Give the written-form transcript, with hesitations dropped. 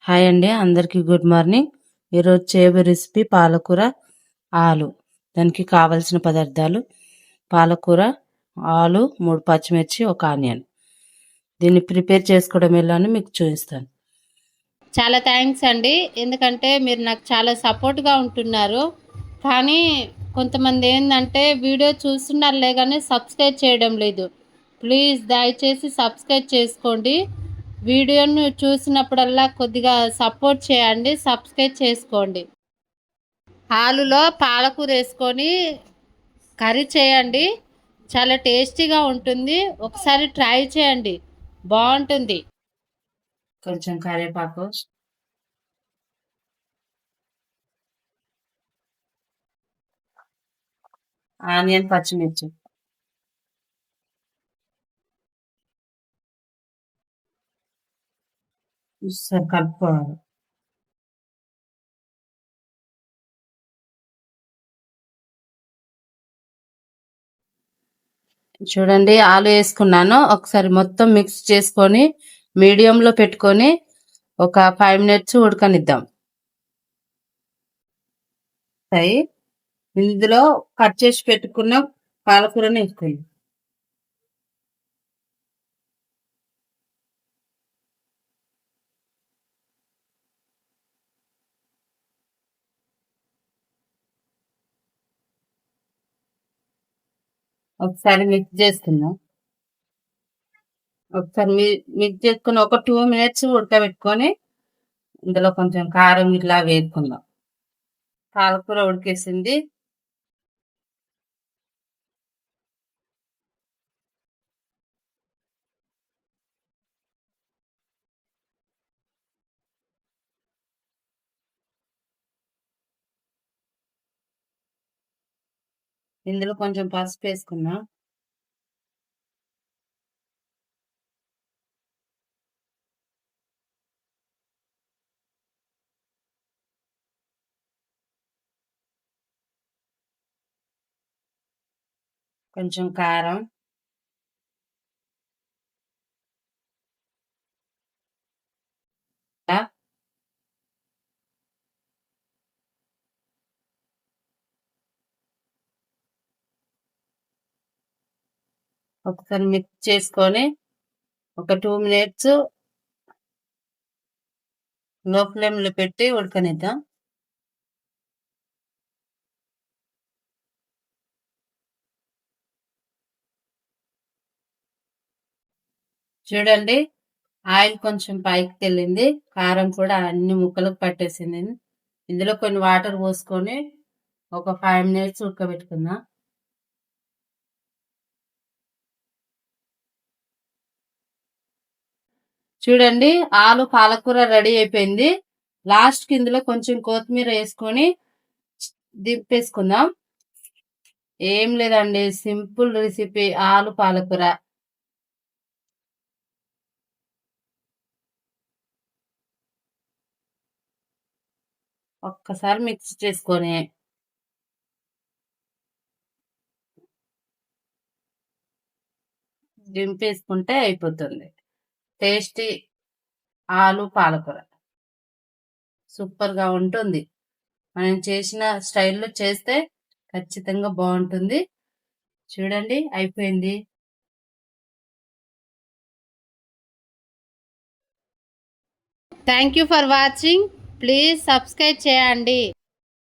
Hi అండి, అందరికీ good morning. ఈరోజు చేయబోయే రెసిపీ పాలకూర ఆలు. దానికి కావలసిన పదార్థాలు: పాలకూర, ఆలు, 3 పచ్చిమిర్చి, 1 ఆనియన్. దీన్ని ప్రిపేర్ చేసుకోవడం ఎలా అని మీకు చూపిస్తాను. చాలా థ్యాంక్స్ అండి, ఎందుకంటే మీరు నాకు చాలా సపోర్ట్గా ఉంటున్నారు. కానీ కొంతమంది ఏంటంటే వీడియో చూస్తున్నారులే కానీ సబ్స్క్రైబ్ చేయడం లేదు. ప్లీజ్ దయచేసి సబ్స్క్రైబ్ చేసుకోండి. వీడియోను చూసినప్పుడల్లా కొద్దిగా సపోర్ట్ చేయండి, సబ్స్క్రైబ్ చేసుకోండి. ఆలులో పాలకూర వేసుకొని కర్రీ చేయండి, చాలా టేస్టీగా ఉంటుంది. ఒకసారి ట్రై చేయండి, బాగుంటుంది. కొంచెం కరివేపాకు, ఆనియన్, పచ్చిమిర్చి కలుపుకోవాలి. చూడండి, ఆలు వేసుకున్నాను. ఒకసారి మొత్తం మిక్స్ చేసుకొని మీడియంలో పెట్టుకొని ఒక 5 మినిట్స్ ఉడకనిద్దాం. ఇందులో కట్ చేసి పెట్టుకున్న పాలకూరని వేసుకోండి. ఒకసారి మిక్స్ చేసుకుందాం. ఒకసారి మిక్స్ చేసుకుని ఒక 2 మినిట్స్ ఉడకబెట్టుకొని ఇందులో కొంచెం కారం ఇట్లా వేసుకుందాం. పాలకూర ఉడికేసింది. ఇందులో కొంచెం పసుపు వేసుకుందాం. కొంచెం కారం, ఒకసారి మిక్స్ చేసుకొని ఒక 2 మినిట్స్ లో ఫ్లేమ్లో పెట్టి ఉడకనిద్దాం. చూడండి, ఆయిల్ కొంచెం పైకి తెల్లింది, కారం కూడా అన్ని ముక్కలకు పట్టేసింది. ఇందులో కొన్ని వాటర్ పోసుకొని ఒక 5 మినిట్స్ ఉడకబెట్టుకుందాం. చూడండి, ఆలు పాలకూర రెడీ అయిపోయింది. లాస్ట్కి ఇందులో కొంచెం కొత్తిమీర వేసుకొని దింపేసుకుందాం. ఏం లేదండి, సింపుల్ రెసిపీ ఆలు పాలకూర. ఒక్కసారి మిక్స్ చేసుకొని దింపేసుకుంటే అయిపోతుంది. టేస్టీ ఆలు పాలకూర సూపర్గా ఉంటుంది. మనం చేసిన స్టైల్లో చేస్తే ఖచ్చితంగా బాగుంటుంది. చూడండి, అయిపోయింది. Thank you for watching. Please subscribe చేయండి.